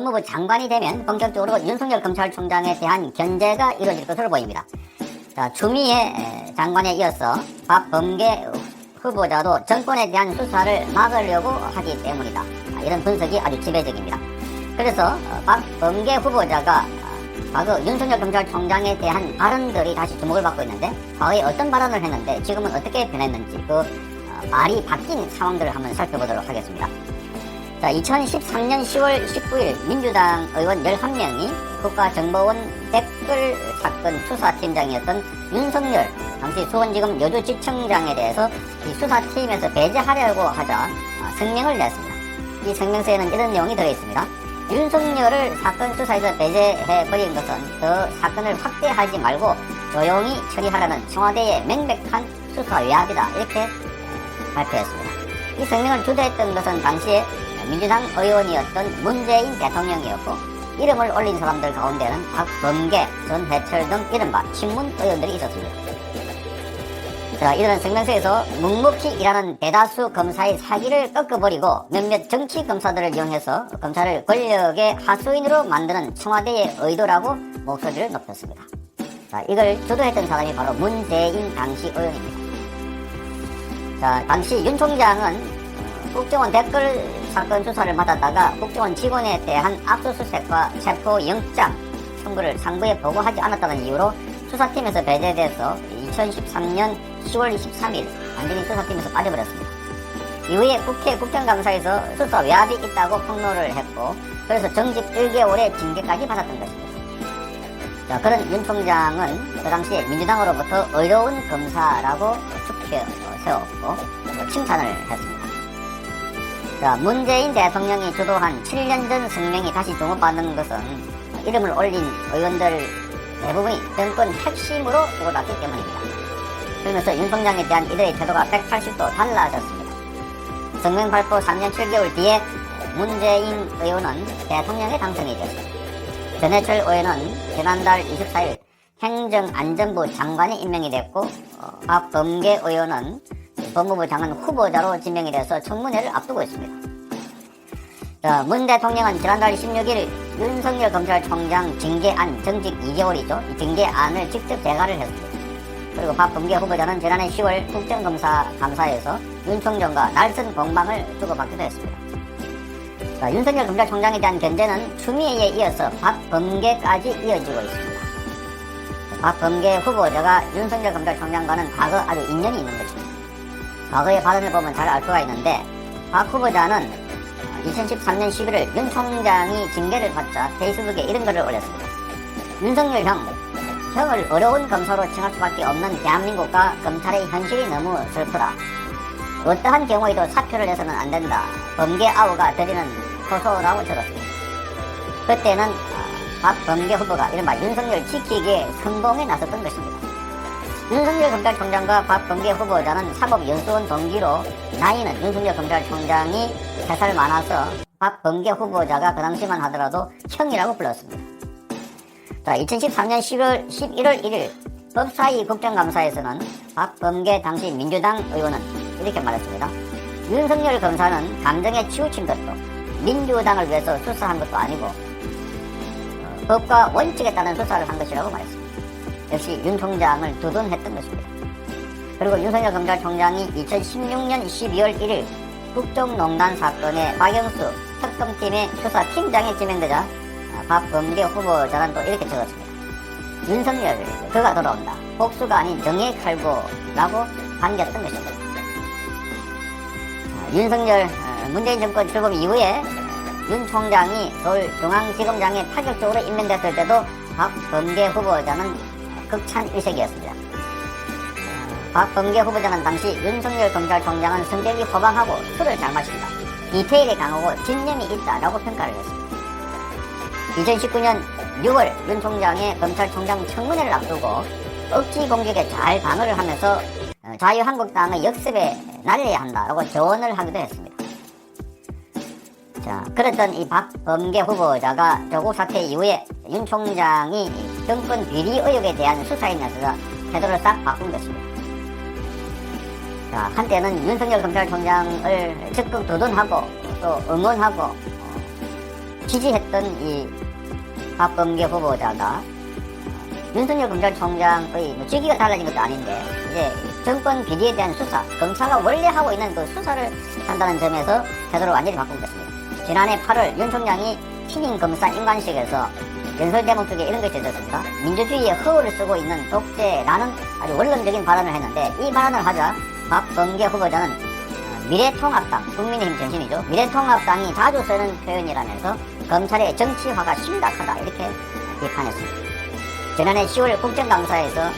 법무부 장관이 되면 본격적으로 윤석열 검찰총장에 대한 견제가 이루어질 것으로 보입니다. 자, 추미애 장관에 이어서 박범계 후보자도 정권에 대한 수사를 막으려고 하기 때문이다. 이런 분석이 아주 지배적입니다. 그래서 박범계 후보자가 과거 윤석열 검찰총장에 대한 발언들이 다시 주목을 받고 있는데, 과거에 어떤 발언을 했는데 지금은 어떻게 변했는지 그 말이 바뀐 상황들을 한번 살펴보도록 하겠습니다. 자, 2013년 10월 19일 민주당 의원 11명이 국가정보원 댓글 사건 수사팀장이었던 윤석열 당시 수원지검 여주지청장에 대해서 이 수사팀에서 배제하려고 하자 성명을 냈습니다. 이 성명서에는 이런 내용이 들어있습니다. 윤석열을 사건 수사에서 배제해버린 것은 더 사건을 확대하지 말고 조용히 처리하라는 청와대의 명백한 수사 외압이다, 이렇게 발표했습니다. 이 성명을 주도했던 것은 당시에 민주당 의원이었던 문재인 대통령이었고, 이름을 올린 사람들 가운데는 박범계, 전해철 등 이른바 친문 의원들이 있었습니다. 자, 이런 성명서에서 묵묵히 일하는 대다수 검사의 사기를 꺾어버리고 몇몇 정치 검사들을 이용해서 검사를 권력의 하수인으로 만드는 청와대의 의도라고 목소리를 높였습니다. 자, 이걸 주도했던 사람이 바로 문재인 당시 의원입니다. 자, 당시 윤 총장은 국정원 댓글 사건 수사를 받았다가 국정원 직원에 대한 압수수색과 체포영장 청구를 상부에 보고하지 않았다는 이유로 수사팀에서 배제돼서 2013년 10월 23일 완전히 수사팀에서 빠져버렸습니다. 이후에 국회 국정감사에서 수사 외압이 있다고 폭로를 했고, 그래서 정직 1개월의 징계까지 받았던 것입니다. 자, 그런 윤 총장은 그 당시에 민주당으로부터 의로운 검사라고 축켜 세웠고 칭찬을 했습니다. 자, 문재인 대통령이 주도한 7년 전 성명이 다시 주목받는 것은 이름을 올린 의원들 대부분이 정권 핵심으로 주고받기 때문입니다. 그러면서 윤 총장에 대한 이들의 태도가 180도 달라졌습니다. 성명 발표 3년 7개월 뒤에 문재인 의원은 대통령에 당선이 되었습니다. 전해철 의원은 지난달 24일 행정안전부 장관에 임명이 됐고, 박범계 의원은 법무부 장관 후보자로 지명이 돼서 청문회를 앞두고 있습니다. 자, 문 대통령은 지난달 16일 윤석열 검찰총장 징계안 정직 2개월이죠. 이 징계안을 직접 제가를 했습니다. 그리고 박범계 후보자는 지난해 10월 국정감사에서 윤 총장과 날선 공방을 주고받기도 했습니다. 자, 윤석열 검찰총장에 대한 견제는 추미애에 이어서 박범계까지 이어지고 있습니다. 박범계 후보자가 윤석열 검찰총장과는 과거 아주 인연이 있는 것입니다. 과거의 발언을 보면 잘 알 수가 있는데, 박 후보자는 2013년 11월 윤 총장이 징계를 받자 페이스북에 이런 글을 올렸습니다. 윤석열 형을 어려운 검사로 칭할 수밖에 없는 대한민국과 검찰의 현실이 너무 슬프다. 어떠한 경우에도 사표를 내서는 안 된다. 범계 아우가 드리는 호소라고 적었습니다. 그때는 박범계 후보가 이른바 윤석열 지키기에 선봉에 나섰던 것입니다. 윤석열 검찰총장과 박범계 후보자는 사법연수원 동기로, 나이는 윤석열 검찰총장이 3살 많아서 박범계 후보자가 그 당시만 하더라도 형이라고 불렀습니다. 자, 2013년 11월 1일 법사위 국정감사에서는 박범계 당시 민주당 의원은 이렇게 말했습니다. 윤석열 검사는 감정에 치우친 것도 민주당을 위해서 수사한 것도 아니고 법과 원칙에 따른 수사를 한 것이라고 말했습니다. 역시 윤 총장을 두둔했던 것입니다. 그리고 윤석열 검찰총장이 2016년 12월 1일 국정농단 사건의 박영수 특검팀의 수사팀장에 지명되자 박범계 후보자는 또 이렇게 적었습니다. 윤석열, 그가 돌아온다. 복수가 아닌 정의의 칼부라고 반겼던 것입니다. 윤석열 문재인 정권 출범 이후에 윤 총장이 서울중앙지검장에 파격적으로 임명됐을 때도 박범계 후보자는 극찬 일색이었습니다. 박범계 후보자는 당시 윤석열 검찰총장은 성격이 호방하고 술을 잘 마신다. 디테일에 강하고 진념이 있다라고 평가를 했습니다. 2019년 6월 윤 총장의 검찰총장 청문회를 앞두고 억지 공격에 잘 방어를 하면서 자유한국당의 역습에 날려야 한다라고 조언을 하기도 했습니다. 자, 그랬던 이 박범계 후보자가 조국 사태 이후에 윤 총장이 정권 비리 의혹에 대한 수사에 나서서 태도를 싹 바꾼 것입니다. 자, 한때는 윤석열 검찰총장을 적극 도전하고 또 응원하고 지지했던 이 박범계 후보자가 윤석열 검찰총장의 직위가 달라진 것도 아닌데 이제 정권 비리에 대한 수사, 검사가 원래 하고 있는 그 수사를 한다는 점에서 태도를 완전히 바꾼 것입니다. 지난해 8월 윤 총장이 신임 검사 임관식에서 연설대목 중에 이런 것이 있었습니다. 민주주의에 허울을 쓰고 있는 독재라는 아주 원론적인 발언을 했는데, 이 발언을 하자 박범계 후보자는 미래통합당, 국민의힘 전신이죠. 미래통합당이 자주 쓰는 표현이라면서 검찰의 정치화가 심각하다 이렇게 비판했습니다. 지난해 10월 국정감사에서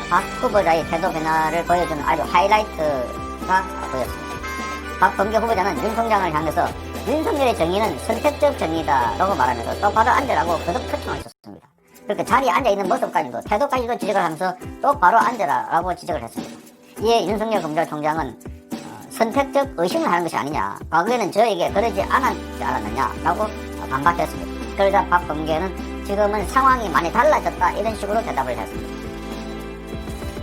박 후보자의 태도 변화를 보여주는 아주 하이라이트가 보였습니다. 박범계 후보자는 윤 총장을 향해서 윤석열의 정의는 선택적 정의다 라고 말하면서 똑바로 앉으라고 거듭 초청을 했습니다. 그렇게 자리에 앉아있는 모습까지도, 태도까지도 지적을 하면서 똑바로 앉아라 라고 지적을 했습니다. 이에 윤석열 검찰총장은 선택적 의심을 하는 것이 아니냐, 과거에는 저에게 그러지 않았지 않았느냐 라고 반박했습니다. 그러자 박범계는 지금은 상황이 많이 달라졌다 이런 식으로 대답을 했습니다.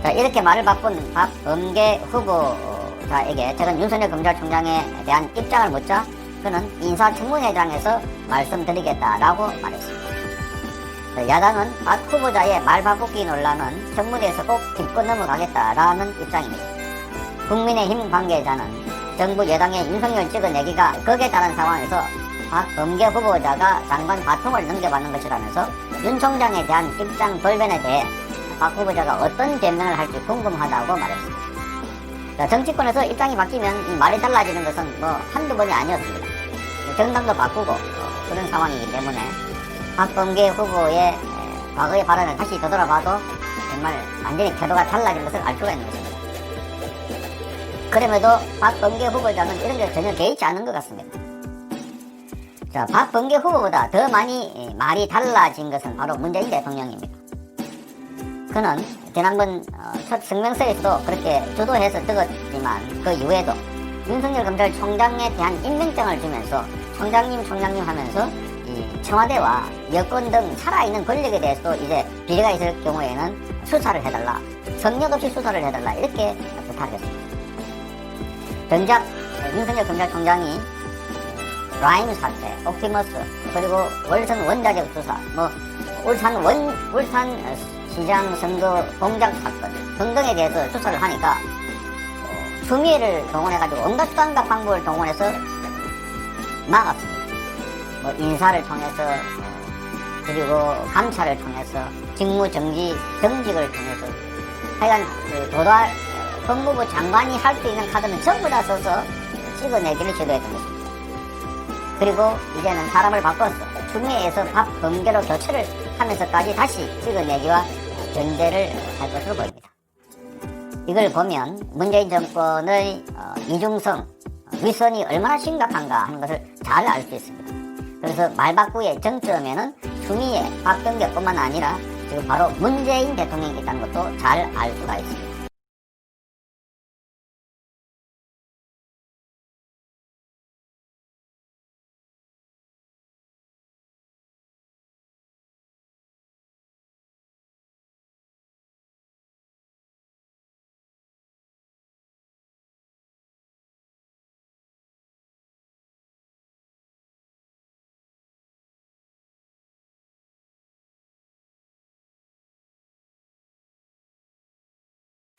자, 이렇게 말을 바꾼 박범계 후보자에게 최근 윤석열 검찰총장에 대한 입장을 묻자 그는 인사청문회장에서 말씀드리겠다라고 말했습니다. 야당은 박 후보자의 말 바꾸기 논란은 청문회에서 꼭 짚고 넘어가겠다라는 입장입니다. 국민의힘 관계자는 정부 여당의 윤석열 찍어내기가 극에 달한 상황에서 박범계 후보자가 장관 바통을 넘겨받는 것이라면서 윤 총장에 대한 입장 돌변에 대해 박 후보자가 어떤 변명을 할지 궁금하다고 말했습니다. 자, 정치권에서 입장이 바뀌면 이 말이 달라지는 것은 뭐 한두 번이 아니었습니다. 정당도 바꾸고 그런 상황이기 때문에 박범계 후보의 과거의 발언을 다시 되돌아봐도 정말 완전히 태도가 달라진 것을 알 수가 있는 것입니다. 그럼에도 박범계 후보자는 이런 게 전혀 개의치 않은 것 같습니다. 자, 박범계 후보보다 더 많이 말이 달라진 것은 바로 문재인 대통령입니다. 그는 지난번 첫 성명서에서도 그렇게 주도해서 적었지만 그 이후에도 윤석열 검찰총장에 대한 임명장을 주면서 총장님 하면서 이 청와대와 여권 등 살아있는 권력에 대해서도 이제 비리가 있을 경우에는 수사를 해달라, 성역 없이 수사를 해달라 이렇게 부탁했습니다. 정작 윤석열 검찰총장이 라임 사태, 옵티머스, 그리고 월선 원자력 수사, 울산 시장 선거 공작 사건 등등에 대해서 수사를 하니까 추미애를 동원해가지고 온갖 수단과 방법을 동원해서 막았습니다. 인사를 통해서 그리고 감찰을 통해서 정직을 통해서 하여간 도달 법무부 장관이 할 수 있는 카드는 전부 다 써서 찍어내기를 시도했던 것입니다. 그리고 이제는 사람을 바꿔서 추미애에서 박범계로 교체를 하면서까지 다시 찍어내기와 견제를 할 것으로 보입니다. 이걸 보면 문재인 정권의 이중성, 위선이 얼마나 심각한가 하는 것을 잘 알 수 있습니다. 그래서 말바꾸의 정점에는 추미애, 박범계뿐만 아니라 지금 바로 문재인 대통령이 있다는 것도 잘 알 수가 있습니다.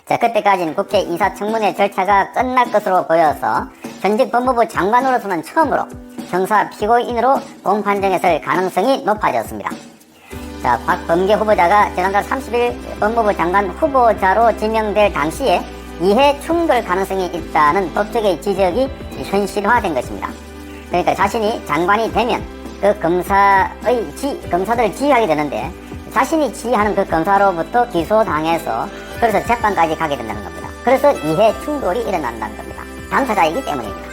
자, 그때까지는 국회 인사청문회 절차가 끝날 것으로 보여서 전직 법무부 장관으로서는 처음으로 형사 피고인으로 공판정에 설 가능성이 높아졌습니다. 자, 박범계 후보자가 지난달 30일 법무부 장관 후보자로 지명될 당시에 이해 충돌 가능성이 있다는 법적의 지적이 현실화된 것입니다. 그러니까 자신이 장관이 되면 그 검사들을 지휘하게 되는데 자신이 지휘하는 그 검사로부터 기소당해서 그래서 재판까지 가게 된다는 겁니다. 그래서 이해 충돌이 일어난다는 겁니다. 당사자이기 때문입니다.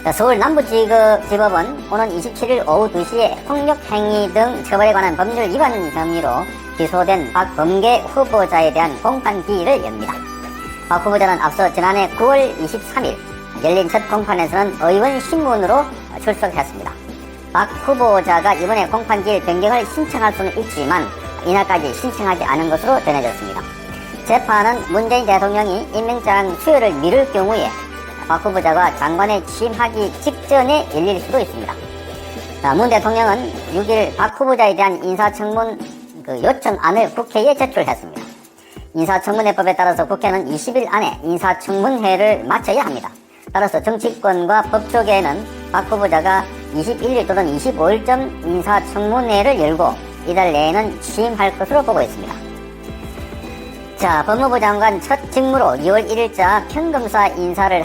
자, 서울 남부지법은 오는 27일 오후 2시에 폭력행위 등 처벌에 관한 법률 위반 혐의로 기소된 박범계 후보자에 대한 공판 기일을 엽니다. 박 후보자는 앞서 지난해 9월 23일 열린 첫 공판에서는 의원 신문으로 출석했습니다. 박 후보자가 이번에 공판기일 변경을 신청할 수는 있지만 이날까지 신청하지 않은 것으로 전해졌습니다. 재판은 문재인 대통령이 임명장 수여를 미룰 경우에 박 후보자가 장관에 취임하기 직전에 열릴 수도 있습니다. 자, 문 대통령은 6일 박 후보자에 대한 인사청문 요청안을 국회에 제출했습니다. 인사청문회법에 따라서 국회는 20일 안에 인사청문회를 마쳐야 합니다. 따라서 정치권과 법조계에는 박 후보자가 21일 또는 25일쯤 인사청문회를 열고 이달 내에는 취임할 것으로 보고 있습니다. 자, 법무부 장관 첫 직무로 2월 1일자 평검사 인사를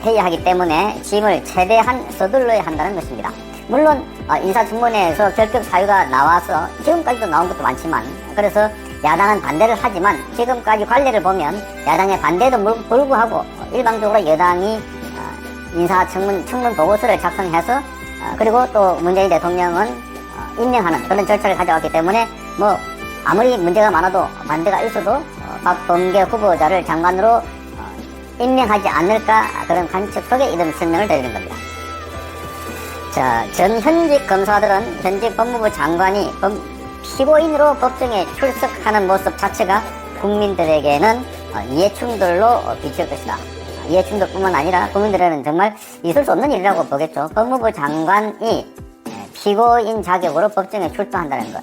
해야 하기 때문에 취임을 최대한 서둘러야 한다는 것입니다. 물론 인사청문회에서 결격 사유가 나와서 지금까지도 나온 것도 많지만, 그래서 야당은 반대를 하지만 지금까지 관례를 보면 야당의 반대에도 불구하고 일방적으로 여당이 청문 보고서를 작성해서 그리고 또 문재인 대통령은 임명하는 그런 절차를 가져왔기 때문에 뭐 아무리 문제가 많아도 반대가 있어도 박범계 후보자를 장관으로 임명하지 않을까, 그런 관측 속에 이런 설명을 드리는 겁니다. 자, 전 현직 검사들은 현직 법무부 장관이 피고인으로 법정에 출석하는 모습 자체가 국민들에게는 이해충돌로 비칠 것이다. 이해충돌뿐만 아니라 국민들에게는 정말 있을 수 없는 일이라고 보겠죠. 법무부 장관이 피고인 자격으로 법정에 출두한다는 것,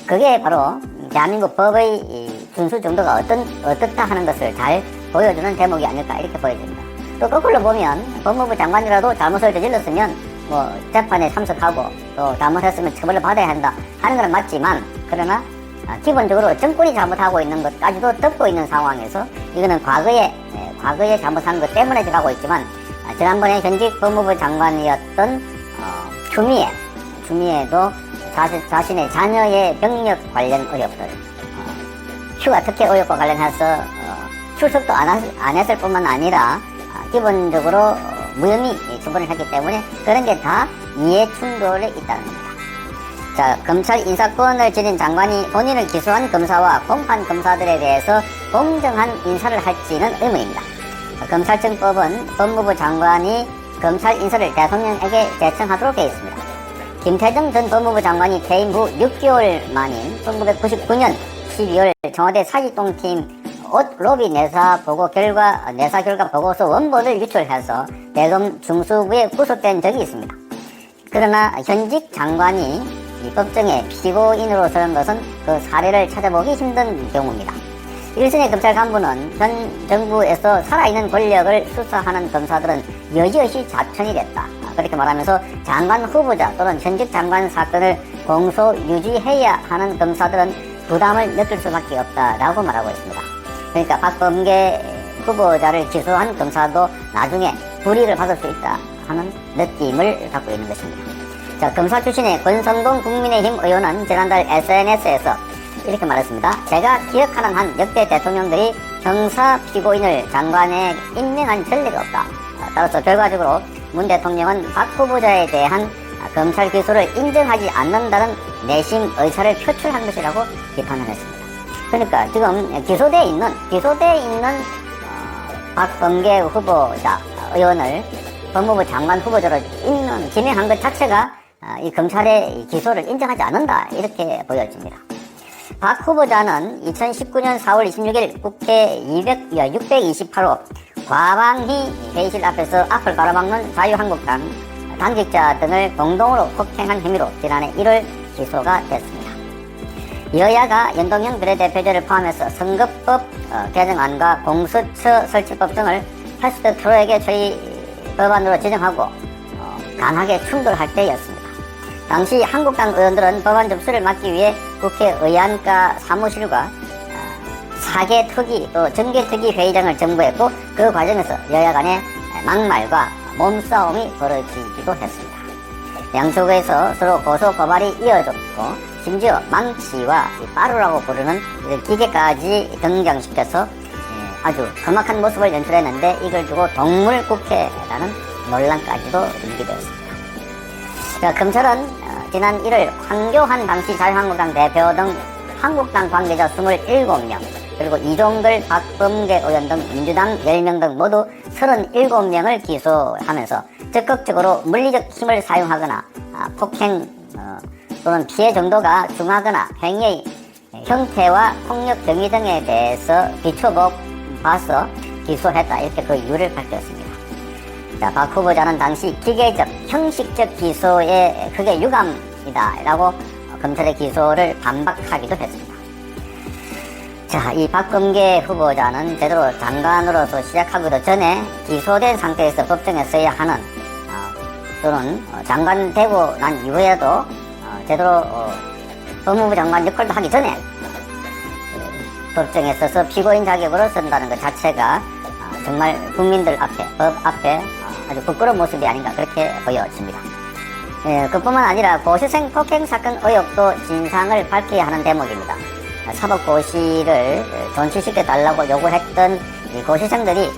그게 바로 대한민국 법의 준수 정도가 어떻다 하는 것을 잘 보여주는 대목이 아닐까, 이렇게 보여집니다. 또 거꾸로 보면 법무부 장관이라도 잘못을 저질렀으면 뭐 재판에 참석하고 또 잘못했으면 처벌을 받아야 한다 하는 건 맞지만, 그러나 기본적으로 정권이 잘못하고 있는 것까지도 덮고 있는 상황에서 이거는 과거에 잘못한 것 때문에 가고 있지만, 지난번에 현직 법무부 장관이었던 추미애도 자신의 자녀의 병력 관련 의혹들, 휴가 특혜 의혹과 관련해서 출석도 안 했을 뿐만 아니라 기본적으로 무혐의 처분을 했기 때문에 그런 게 다 이해충돌에 있다는 겁니다. 자, 검찰 인사권을 지닌 장관이 본인을 기소한 검사와 공판 검사들에 대해서 공정한 인사를 할지는 의문입니다. 검찰청법은 법무부 장관이 검찰 인사를 대통령에게 제청하도록 되어 있습니다. 김태정 전 법무부 장관이 퇴임 후 6개월 만인 1999년 12월 청와대 사직동팀 옷 로비 내사 결과 보고서 원본을 유출해서 대검 중수부에 구속된 적이 있습니다. 그러나 현직 장관이 이 법정에 피고인으로 서는 것은 그 사례를 찾아보기 힘든 경우입니다. 일선의 검찰 간부는 현 정부에서 살아있는 권력을 수사하는 검사들은 여지없이 자천이 됐다, 그렇게 말하면서 장관 후보자 또는 현직 장관 사건을 공소 유지해야 하는 검사들은 부담을 느낄 수밖에 없다라고 말하고 있습니다. 그러니까 박범계 후보자를 기소한 검사도 나중에 불이익을 받을 수 있다 하는 느낌을 갖고 있는 것입니다. 자, 검사 출신의 권성동 국민의힘 의원은 지난달 SNS에서 이렇게 말했습니다. 제가 기억하는 한 역대 대통령들이 형사 피고인을 장관에 임명한 전례가 없다. 따라서 결과적으로 문 대통령은 박 후보자에 대한 검찰 기소를 인정하지 않는다는 내심 의사를 표출한 것이라고 비판을 했습니다. 그러니까 지금 기소되어 있는 박범계 후보자 의원을 법무부 장관 후보자로 지명한 것 자체가 이 검찰의 기소를 인정하지 않는다, 이렇게 보여집니다. 박 후보자는 2019년 4월 26일 국회 628호 과방위 회의실 앞에서 앞을 가로막는 자유한국당 당직자 등을 공동으로 폭행한 혐의로 지난해 1월 기소가 됐습니다. 여야가 연동형 비례대표제를 포함해서 선거법 개정안과 공수처 설치법 등을 패스트 트랙의 저희 법안으로 지정하고 강하게 충돌할 때였습니다. 당시 한국당 의원들은 법안 접수를 막기 위해 국회 의안가 사무실과 사개특위 또 정개특위 회의장을 점거했고, 그 과정에서 여야 간의 막말과 몸싸움이 벌어지기도 했습니다. 양쪽에서 서로 고소 고발이 이어졌고, 심지어 망치와 빠루라고 부르는 기계까지 등장시켜서 아주 험악한 모습을 연출했는데, 이걸 두고 동물국회라는 논란까지도 일기도 했습니다. 자, 검찰은 지난 1월 황교안 당시 자유한국당 대표 등 한국당 관계자 27명, 그리고 이종걸, 박범계 의원 등 민주당 10명 등 모두 37명을 기소하면서 적극적으로 물리적 힘을 사용하거나 폭행 또는 피해 정도가 중하거나 행위의 형태와 폭력 정의 등에 대해서 비춰봐서 기소했다, 이렇게 그 이유를 밝혔습니다. 자, 박 후보자는 당시 기계적, 형식적 기소에 크게 유감이다라고 검찰의 기소를 반박하기도 했습니다. 자, 이 박범계 후보자는 제대로 장관으로서 시작하기도 전에 기소된 상태에서 법정에 서야 하는 또는 장관 되고 난 이후에도 제대로 법무부 장관 역할도 하기 전에 법정에 서서 피고인 자격으로 선다는 것 자체가 정말 국민들 앞에, 법 앞에 아주 부끄러운 모습이 아닌가 그렇게 보여집니다. 그뿐만 아니라 고시생 폭행 사건 의혹도 진상을 밝혀야 하는 대목입니다. 사법고시를 존치시켜달라고 요구했던 이 고시생들이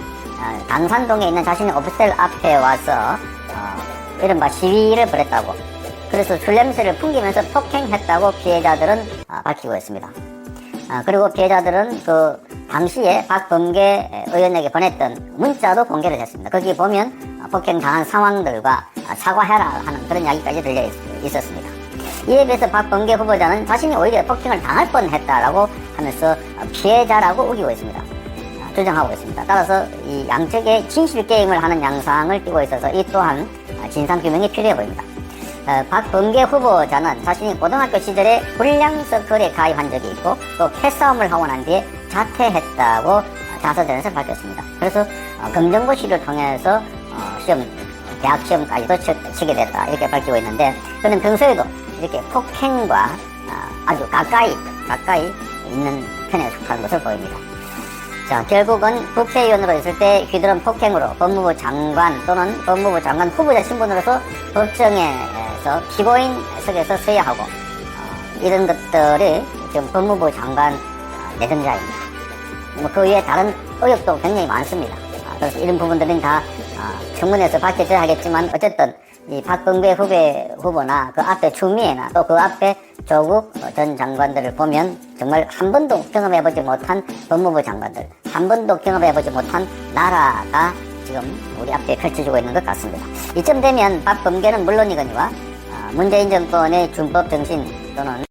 당산동에 있는 자신의 오피스텔 앞에 와서 이른바 시위를 벌였다고, 그래서 술 냄새를 풍기면서 폭행했다고 피해자들은 밝히고 있습니다. 그리고 피해자들은 그 당시에 박범계 의원에게 보냈던 문자도 공개를 했습니다. 거기 보면 폭행당한 상황들과 사과해라 하는 그런 이야기까지 들려 있었습니다. 이에 비해서 박범계 후보자는 자신이 오히려 폭행을 당할 뻔했다라고 하면서 피해자라고 우기고 있습니다. 주장하고 있습니다. 따라서 이 양측의 진실 게임을 하는 양상을 띠고 있어서 이 또한 진상규명이 필요해 보입니다. 박범계 후보자는 자신이 고등학교 시절에 불량 서클에 가입한 적이 있고 또 패싸움을 하고 난 뒤에 자퇴했다고 자서전에서 밝혔습니다. 그래서 검정고시를 통해서 대학 시험까지도 치게 됐다 이렇게 밝히고 있는데, 그는 평소에도 이렇게 폭행과 아주 가까이 있는 편에 속한 것을 보입니다. 자, 결국은 국회의원으로 있을 때 휘두른 폭행으로 법무부 장관 또는 법무부 장관 후보자 신분으로서 법정에서 피고인석에서 서야 하고 이런 것들이 지금 법무부 장관 내정자입니다. 그 외에 다른 의혹도 굉장히 많습니다. 그래서 이런 부분들은 다 청문회에서 밝혀져야 하겠지만 어쨌든 이 박범계 후보나 그 앞에 추미애나 또 그 앞에 조국 전 장관들을 보면 정말 한 번도 경험해보지 못한 법무부 장관들, 한 번도 경험해보지 못한 나라가 지금 우리 앞에 펼쳐지고 있는 것 같습니다. 이쯤 되면 박범계는 물론이거니와 문재인 정권의 준법 정신 또는